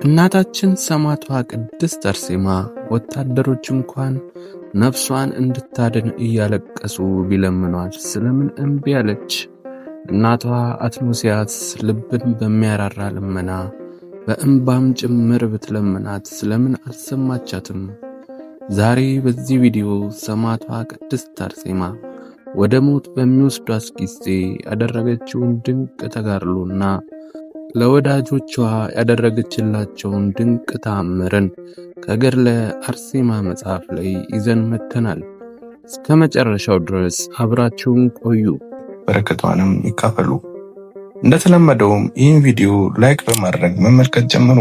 እናታችን ሰማዕቷ ቅድስት አርሴማ ወታደሮች እንኳን ነፍሷን እንድታድን እያለቀሱ ቢለምኗት ስለምን እምቢ አለች? እናቷ አትኖሲያስ ልብን በሚያራራ ልመና በእንባም ጭምር ብትለምናት ስለምን አልሰማቻትም? ዛሬ በዚህ ቪዲዮ ሰማዕቷ ቅድስት አርሴማ ወደ ሞት በሚወስዷት ጊዜ ያደረገችውን ድንቅ ተጋድሎና ለወዳጆቿ ያደረገችላቸውን ድንቅ ተአምርን ከገድለ አርሴማ መጽሐፍ ላይ ይዘን መጥተናል። እስከ መጨረሻው ድረስ አብራችሁን ቆዩ፣ በረከቷንም ይካፈሉ። እንደተለመደውም ይህን ቪዲዮ ላይክ በማድረግ መመልከት ጀምሩ።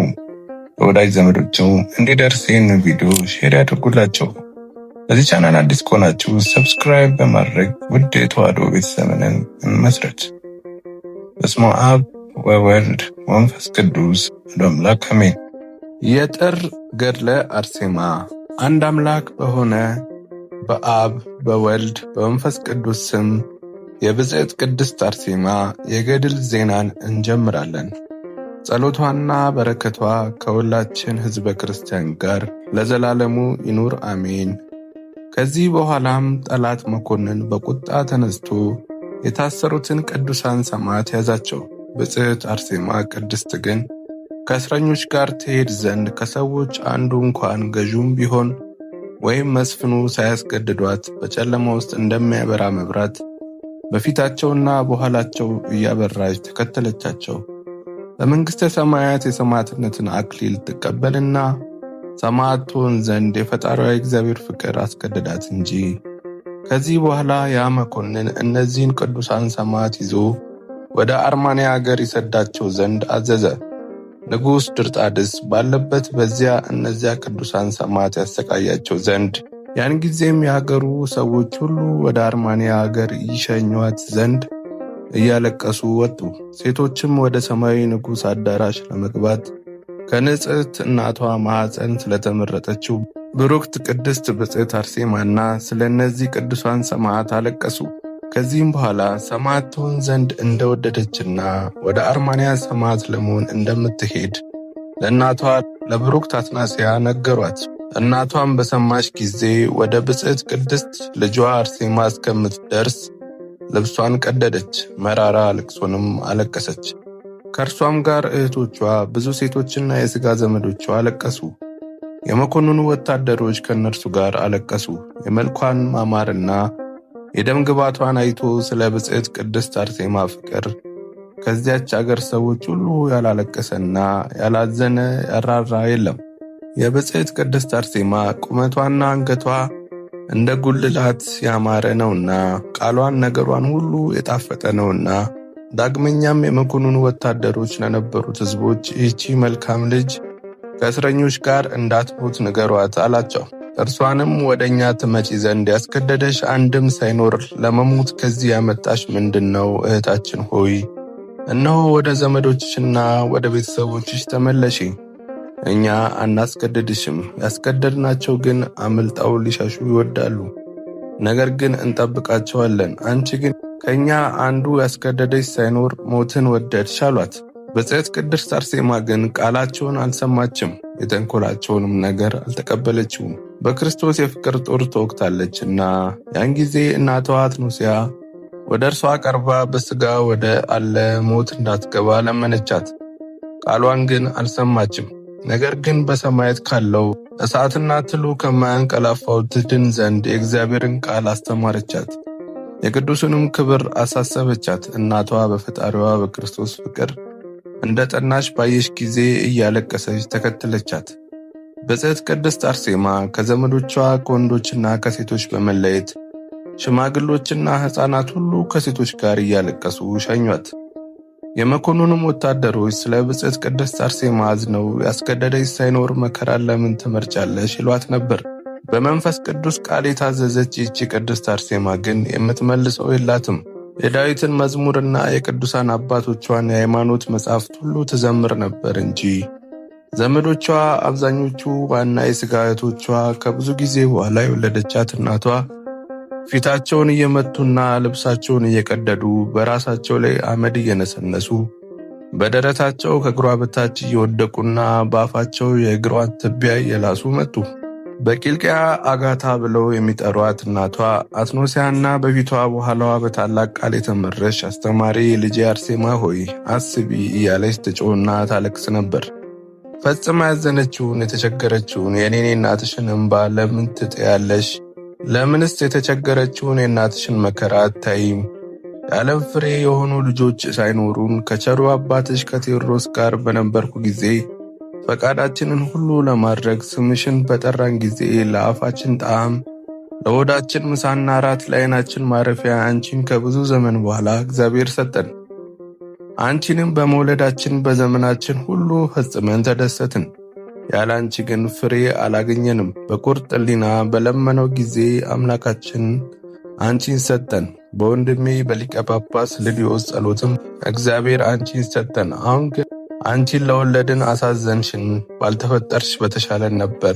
ለወዳጅ ዘመዶቸው እንዲደርስ ይህን ቪዲዮ ሼር ያድርጉላቸው። ለዚህ ቻናል አዲስ ከሆናችሁ ሰብስክራይብ በማድረግ ውድ የተዋሕዶ ቤተሰብን እንመስረት። በስመ አብ ወወልድ ወመንፈስ ቅዱስ አምላክ አሜን። የጥር ገድለ አርሴማ። አንድ አምላክ በሆነ በአብ በወልድ በመንፈስ ቅዱስ ስም የብፅዕት ቅድስት አርሴማ የገድል ዜናን እንጀምራለን። ጸሎቷና በረከቷ ከሁላችን ሕዝበ ክርስቲያን ጋር ለዘላለሙ ይኑር አሜን። ከዚህ በኋላም ጠላት መኮንን በቁጣ ተነስቶ የታሰሩትን ቅዱሳን ሰማዕታት ያዛቸው። ብፅዕት አርሴማ ቅድስት ግን ከእስረኞች ጋር ትሄድ ዘንድ ከሰዎች አንዱ እንኳን ገዥም ቢሆን ወይም መስፍኑ ሳያስገድዷት በጨለማ ውስጥ እንደሚያበራ መብራት በፊታቸውና በኋላቸው እያበራች ተከተለቻቸው። በመንግሥተ ሰማያት የሰማዕትነትን አክሊል ትቀበልና ሰማዕት ትሆን ዘንድ የፈጣሪዋ እግዚአብሔር ፍቅር አስገደዳት እንጂ። ከዚህ በኋላ ያ መኮንን እነዚህን ቅዱሳን ሰማዕታት ይዞ ወደ አርማንያ አገር ይሰዳቸው ዘንድ አዘዘ። ንጉሥ ድርጣድስ ባለበት በዚያ እነዚያ ቅዱሳን ሰማዕታት ያሰቃያቸው ዘንድ ያን ጊዜም የሀገሩ ሰዎች ሁሉ ወደ አርማንያ አገር ይሸኟት ዘንድ እያለቀሱ ወጡ። ሴቶችም ወደ ሰማያዊ ንጉሥ አዳራሽ ለመግባት ከንጽሕት እናቷ ማኅፀን ስለተመረጠችው ብሩክት ቅድስት ብፅዕት አርሴማና ስለ እነዚህ ቅዱሳን ሰማዕታት አለቀሱ። ከዚህም በኋላ ሰማዕት ትሆን ዘንድ እንደወደደችና ወደ አርማንያ ሰማዕት ለመሆን እንደምትሄድ ለእናቷ ለብሩክት አትናስያ ነገሯት። እናቷም በሰማች ጊዜ ወደ ብፅዕት ቅድስት ልጇ አርሴማ እስከምትደርስ ልብሷን ቀደደች፣ መራራ ልቅሶንም አለቀሰች። ከእርሷም ጋር እህቶቿ ብዙ ሴቶችና የሥጋ ዘመዶቿ አለቀሱ። የመኮንኑ ወታደሮች ከእነርሱ ጋር አለቀሱ። የመልኳን ማማርና የደም ግባቷን አይቶ ስለ ብፅዕት ቅድስት አርሴማ ፍቅር ከዚያች አገር ሰዎች ሁሉ ያላለቀሰና ያላዘነ ያራራ የለም። የብፅዕት ቅድስት አርሴማ ቁመቷና አንገቷ እንደ ጉልላት ያማረ ነውና ቃሏን ነገሯን ሁሉ የጣፈጠ ነውና። ዳግመኛም የመኮንኑ ወታደሮች ለነበሩት ሕዝቦች ይህቺ መልካም ልጅ ከእስረኞች ጋር እንዳትሞት ንገሯት አላቸው። እርሷንም ወደ እኛ ትመጪ ዘንድ ያስገደደሽ አንድም ሳይኖር ለመሞት ከዚህ ያመጣሽ ምንድን ነው? እህታችን ሆይ እነሆ ወደ ዘመዶችሽና ወደ ቤተሰቦችሽ ተመለሺ። እኛ አናስገድድሽም። ያስገደድናቸው ግን አምልጠው ሊሸሹ ይወዳሉ፣ ነገር ግን እንጠብቃቸዋለን። አንቺ ግን ከእኛ አንዱ ያስገደደሽ ሳይኖር ሞትን ወደድሽ አሏት። ብፅዕት ቅድስት አርሴማ ግን ቃላቸውን አልሰማችም፣ የተንኮላቸውንም ነገር አልተቀበለችውም። በክርስቶስ የፍቅር ጦር ተወግታለችና። ያን ጊዜ እናቷ አትኖስያ ወደ እርሷ ቀርባ በሥጋ ወደ አለ ሞት እንዳትገባ ለመነቻት። ቃሏን ግን አልሰማችም። ነገር ግን በሰማያት ካለው እሳትና ትሉ ከማያንቀላፋው ትድን ዘንድ የእግዚአብሔርን ቃል አስተማረቻት፣ የቅዱስንም ክብር አሳሰበቻት። እናቷ በፈጣሪዋ በክርስቶስ ፍቅር እንደ ጠናች ባየሽ ጊዜ እያለቀሰች ተከተለቻት። ብፅዕት ቅድስት አርሴማ ከዘመዶቿ ከወንዶችና ከሴቶች በመለየት ሽማግሎችና ሕፃናት ሁሉ ከሴቶች ጋር እያለቀሱ ሸኟት። የመኮንኑም ወታደሮች ስለ ብፅዕት ቅድስት አርሴማ አዝነው ያስገደደች ሳይኖር መከራን ለምን ትመርጫለሽ ይሏት ነበር። በመንፈስ ቅዱስ ቃል የታዘዘች ይህች ቅድስት አርሴማ ግን የምትመልሰው የላትም። የዳዊትን መዝሙርና የቅዱሳን አባቶቿን የሃይማኖት መጻሕፍት ሁሉ ትዘምር ነበር እንጂ። ዘመዶቿ አብዛኞቹ ዋና የሥጋ እህቶቿ ከብዙ ጊዜ በኋላ የወለደቻት እናቷ ፊታቸውን እየመቱና ልብሳቸውን እየቀደዱ በራሳቸው ላይ አመድ እየነሰነሱ በደረታቸው ከእግሯ በታች እየወደቁና በአፋቸው የእግሯን ትቢያ እየላሱ መጡ። በቂልቅያ አጋታ ብለው የሚጠሯት እናቷ አትኖሲያና በፊቷ በኋላዋ በታላቅ ቃል የተመረሽ አስተማሪ ልጄ አርሴማ ሆይ አስቢ እያለች ትጮህና ታለቅስ ነበር። ፈጽማ ያዘነችውን የተቸገረችውን የኔ እናትሽን እንባ ለምን ትጥያለሽ? ለምንስ የተቸገረችውን የእናትሽን መከራ አታይም? የዓለም ፍሬ የሆኑ ልጆች ሳይኖሩን ከቸሩ አባትሽ ከቴዎድሮስ ጋር በነበርኩ ጊዜ ፈቃዳችንን ሁሉ ለማድረግ ስምሽን በጠራን ጊዜ ለአፋችን ጣዕም፣ ለሆዳችን ምሳና ራት፣ ለዓይናችን ማረፊያ አንቺን ከብዙ ዘመን በኋላ እግዚአብሔር ሰጠን። አንቺንም በመውለዳችን በዘመናችን ሁሉ ፈጽመን ተደሰትን። ያለ አንቺ ግን ፍሬ አላገኘንም። በቁርጥ ሕሊና በለመነው ጊዜ አምላካችን አንቺን ሰጠን። በወንድሜ በሊቀ ጳጳስ ልድዮስ ጸሎትም እግዚአብሔር አንቺን ሰጠን። አሁን ግን አንቺን ለወለድን አሳዘንሽን። ባልተፈጠርሽ በተሻለን ነበር።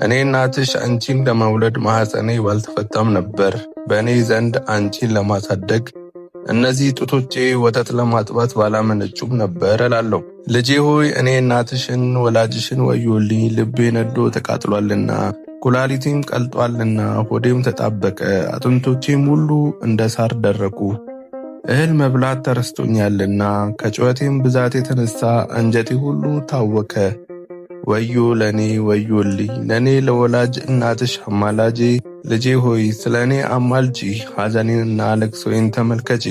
እኔ እናትሽ አንቺን ለመውለድ ማኅፀኔ ባልተፈታም ነበር። በእኔ ዘንድ አንቺን ለማሳደግ እነዚህ ጡቶቼ ወተት ለማጥባት ባላመነጩም ነበር እላለሁ። ልጄ ሆይ እኔ እናትሽን ወላጅሽን ወዮልኝ። ልቤ ነዶ ተቃጥሏልና ኩላሊቴም ቀልጧልና ሆዴም ተጣበቀ፣ አጥንቶቼም ሁሉ እንደ ሳር ደረቁ። እህል መብላት ተረስቶኛልና ከጩኸቴም ብዛት የተነሳ አንጀቴ ሁሉ ታወከ። ወዮ ለኔ ወዮልኝ፣ ለኔ ለወላጅ እናትሽ አማላጄ። ልጄ ሆይ ስለ እኔ አማልጂ፣ ሐዘኔንና ለቅሶዬን ተመልከቺ።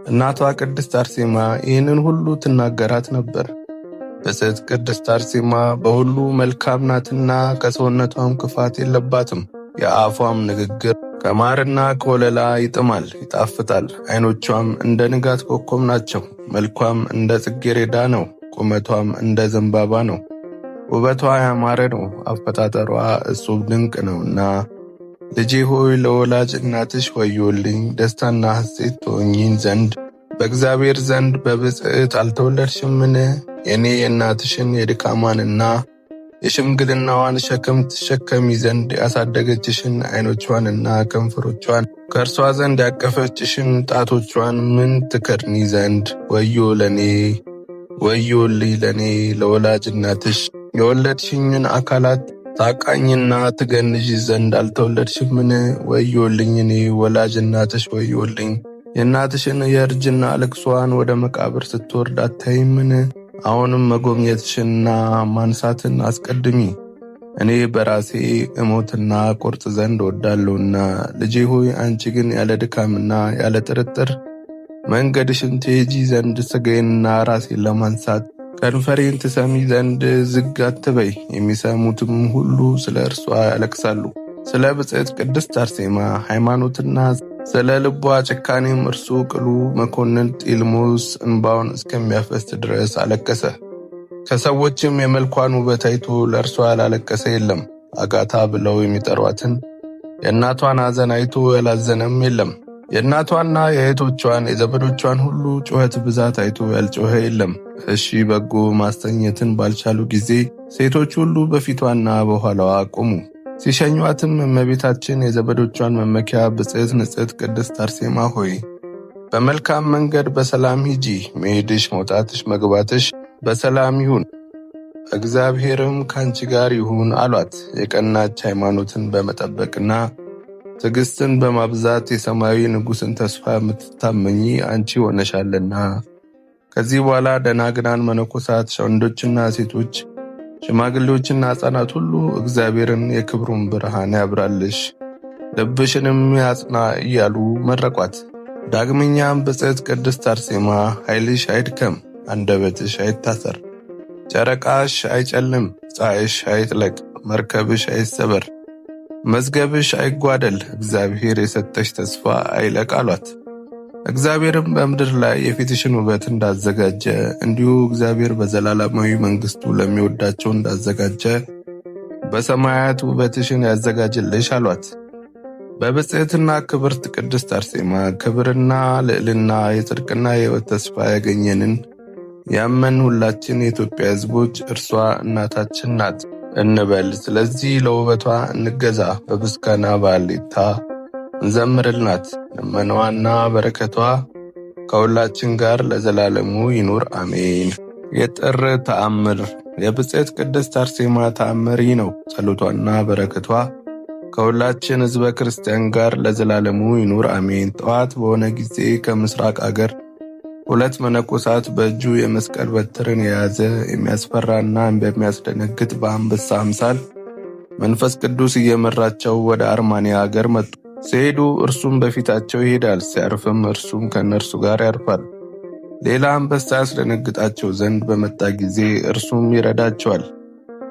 እናቷ ቅድስት አርሴማ ይህንን ሁሉ ትናገራት ነበር። ብፅዕት ቅድስት አርሴማ በሁሉ መልካም ናትና ከሰውነቷም ክፋት የለባትም። የአፏም ንግግር ከማርና ከወለላ ይጥማል ይጣፍጣል። ዓይኖቿም እንደ ንጋት ኮከብ ናቸው። መልኳም እንደ ጽጌረዳ ነው። ቁመቷም እንደ ዘንባባ ነው። ውበቷ ያማረ ነው። አፈጣጠሯ እጹብ ድንቅ ነውና ልጄ ሆይ ለወላጅ እናትሽ ወዮልኝ። ደስታና ሐሴት ትሆኚን ዘንድ በእግዚአብሔር ዘንድ በብፅዕት አልተወለድሽምን? የኔ የእናትሽን የድካሟንና የሽምግልናዋን ሸክም ትሸከሚ ዘንድ ያሳደገችሽን ዓይኖቿንና ከንፈሮቿን ከእርሷ ዘንድ ያቀፈችሽን ጣቶቿን ምን ትከድኒ ዘንድ? ወዮ ለኔ ወዮልኝ ለኔ ለወላጅ እናትሽ የወለድሽኝን አካላት ታቃኝና ትገንዥ ዘንድ አልተወለድሽምን? ወዮልኝ እኔ ወላጅ እናትሽ ወዮልኝ። የእናትሽን የእርጅና ልቅሷን ወደ መቃብር ስትወርድ አታይምን? አሁንም መጎብኘትሽንና ማንሳትን አስቀድሚ። እኔ በራሴ እሞትና ቁርጥ ዘንድ ወዳለሁና። ልጄ ሆይ አንቺ ግን ያለ ድካምና ያለ ጥርጥር መንገድሽን ትሄጂ ዘንድ ሥጋዬንና ራሴን ለማንሳት ከንፈሬን ትሰሚ ዘንድ ዝግ አትበይ። የሚሰሙትም ሁሉ ስለ እርሷ ያለቅሳሉ። ስለ ብፅዕት ቅድስት አርሴማ ሃይማኖትና ስለ ልቧ ጭካኔም እርሱ ቅሉ መኮንን ጢልሞስ እንባውን እስከሚያፈስ ድረስ አለቀሰ። ከሰዎችም የመልኳን ውበት አይቶ ለእርሷ ያላለቀሰ የለም። አጋታ ብለው የሚጠሯትን የእናቷን ሐዘን አይቶ ያላዘነም የለም። የእናቷና የእህቶቿን የዘመዶቿን ሁሉ ጩኸት ብዛት አይቶ ያልጮኸ የለም። እሺ በጎ ማስተኘትን ባልቻሉ ጊዜ ሴቶች ሁሉ በፊቷና በኋላዋ ቆሙ። ሲሸኟትም እመቤታችን የዘመዶቿን መመኪያ ብፅዕት ንጽሕት ቅድስት አርሴማ ሆይ በመልካም መንገድ በሰላም ሂጂ፣ መሄድሽ መውጣትሽ መግባትሽ በሰላም ይሁን፣ እግዚአብሔርም ካንቺ ጋር ይሁን አሏት። የቀናች ሃይማኖትን በመጠበቅና ትዕግስትን በማብዛት የሰማያዊ ንጉሥን ተስፋ የምትታመኚ አንቺ ሆነሻልና። ከዚህ በኋላ ደናግናን መነኮሳት፣ ወንዶችና ሴቶች፣ ሽማግሌዎችና ሕፃናት ሁሉ እግዚአብሔርን የክብሩን ብርሃን ያብራልሽ፣ ልብሽንም ያጽና እያሉ መረቋት። ዳግመኛም ብፅዕት ቅድስት አርሴማ ኃይልሽ አይድከም፣ አንደበትሽ አይታሰር፣ ጨረቃሽ አይጨልም፣ ፀሐይሽ አይጥለቅ፣ መርከብሽ አይሰበር፣ መዝገብሽ አይጓደል፣ እግዚአብሔር የሰጠሽ ተስፋ አይለቅ አሏት። እግዚአብሔርም በምድር ላይ የፊትሽን ውበት እንዳዘጋጀ እንዲሁ እግዚአብሔር በዘላለማዊ መንግሥቱ ለሚወዳቸው እንዳዘጋጀ በሰማያት ውበትሽን ያዘጋጅልሽ አሏት። በብፅዕትና ክብርት ቅድስት አርሴማ ክብርና ልዕልና የጽድቅና የሕይወት ተስፋ ያገኘንን ያመን ሁላችን የኢትዮጵያ ሕዝቦች እርሷ እናታችን ናት እንበል። ስለዚህ ለውበቷ እንገዛ፣ በምስጋና በሃሌታ እንዘምርልናት። ልመናዋና በረከቷ ከሁላችን ጋር ለዘላለሙ ይኑር አሜን። የጥር ተአምር። የብጽዕት ቅድስት አርሴማ ተአምር ነው። ጸሎቷና በረከቷ ከሁላችን ሕዝበ ክርስቲያን ጋር ለዘላለሙ ይኑር አሜን። ጠዋት በሆነ ጊዜ ከምስራቅ አገር 2 መነኮሳት በእጁ የመስቀል በትርን የያዘ የሚያስፈራና በሚያስደነግጥ በአንበሳ አምሳል መንፈስ ቅዱስ እየመራቸው ወደ አርማንያ አገር መጡ። ሲሄዱ እርሱም በፊታቸው ይሄዳል፣ ሲያርፍም እርሱም ከእነርሱ ጋር ያርፋል። ሌላ አንበሳ ያስደነግጣቸው ዘንድ በመጣ ጊዜ እርሱም ይረዳቸዋል፣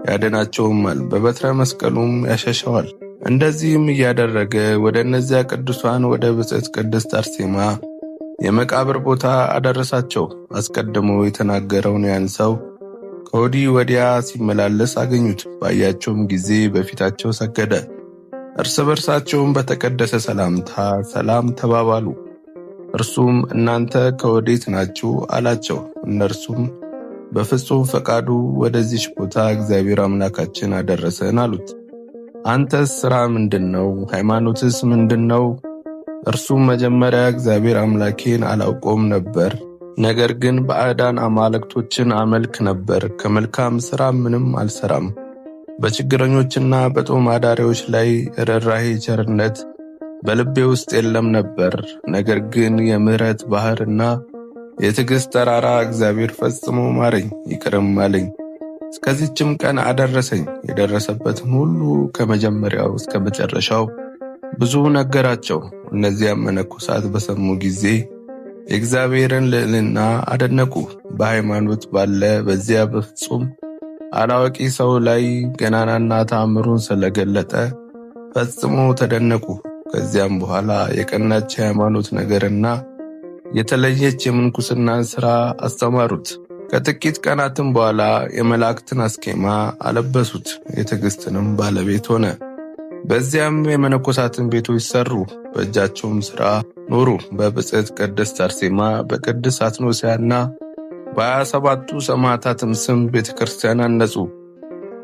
ያድናቸውማል፣ በበትረ መስቀሉም ያሸሸዋል። እንደዚህም እያደረገ ወደ እነዚያ ቅዱሳን ወደ ብጽዕት ቅድስት አርሴማ የመቃብር ቦታ አደረሳቸው። አስቀድሞ የተናገረውን ያን ሰው ከወዲህ ወዲያ ሲመላለስ አገኙት። ባያቸውም ጊዜ በፊታቸው ሰገደ። እርስ በርሳቸውም በተቀደሰ ሰላምታ ሰላም ተባባሉ። እርሱም እናንተ ከወዴት ናችሁ አላቸው። እነርሱም በፍጹም ፈቃዱ ወደዚች ቦታ እግዚአብሔር አምላካችን አደረሰን አሉት። አንተስ ሥራ ምንድነው? ሃይማኖትስ ምንድነው? እርሱም መጀመሪያ እግዚአብሔር አምላኬን አላውቀውም ነበር፣ ነገር ግን ባዕዳን አማልክቶችን አመልክ ነበር። ከመልካም ሥራ ምንም አልሰራም። በችግረኞችና በጦም አዳሪዎች ላይ ርኅራኄ ቸርነት በልቤ ውስጥ የለም ነበር። ነገር ግን የምሕረት ባሕርና የትዕግሥት ተራራ እግዚአብሔር ፈጽሞ ማረኝ፣ ይቅርም አለኝ። እስከዚችም ቀን አደረሰኝ። የደረሰበትን ሁሉ ከመጀመሪያው እስከ መጨረሻው ብዙ ነገራቸው። እነዚያም መነኮሳት በሰሙ ጊዜ የእግዚአብሔርን ልዕልና አደነቁ። በሃይማኖት ባለ በዚያ በፍጹም አላዋቂ ሰው ላይ ገናናና ተአምሩን ስለገለጠ ፈጽሞ ተደነቁ። ከዚያም በኋላ የቀናች ሃይማኖት ነገርና የተለየች የምንኩስናን ሥራ አስተማሩት። ከጥቂት ቀናትም በኋላ የመላእክትን አስኬማ አለበሱት። የትዕግሥትንም ባለቤት ሆነ። በዚያም የመነኮሳትን ቤቶች ሰሩ፣ በእጃቸውም ሥራ ኖሩ። በብጽዕት ቅድስት አርሴማ በቅድስ አትኖስያና በ27ቱ ሰማዕታትም ስም ቤተ ክርስቲያን አነጹ።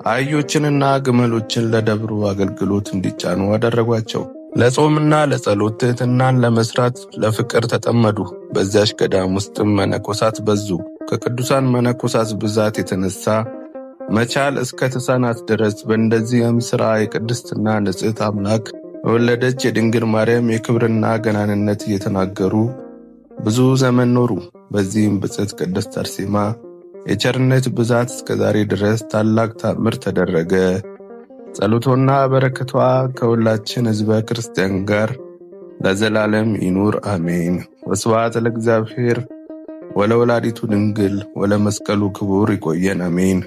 አህዮችንና ግመሎችን ለደብሩ አገልግሎት እንዲጫኑ አደረጓቸው። ለጾምና ለጸሎት ትሕትናን ለመስራት ለፍቅር ተጠመዱ። በዚያች ገዳም ውስጥም መነኮሳት በዙ። ከቅዱሳን መነኮሳት ብዛት የተነሳ መቻል እስከ ተሳናት ድረስ በእንደዚህም ሥራ የቅድስትና ንጽሕት አምላክ የወለደች የድንግል ማርያም የክብርና ገናንነት እየተናገሩ ብዙ ዘመን ኖሩ። በዚህም ብጽዕት ቅድስት አርሴማ የቸርነት ብዛት እስከ ዛሬ ድረስ ታላቅ ተአምር ተደረገ። ጸሎቷና በረከቷ ከሁላችን ሕዝበ ክርስቲያን ጋር ለዘላለም ይኑር አሜን። ወስብሐት ለእግዚአብሔር ወለወላዲቱ ድንግል ወለመስቀሉ ክቡር። ይቆየን አሜን።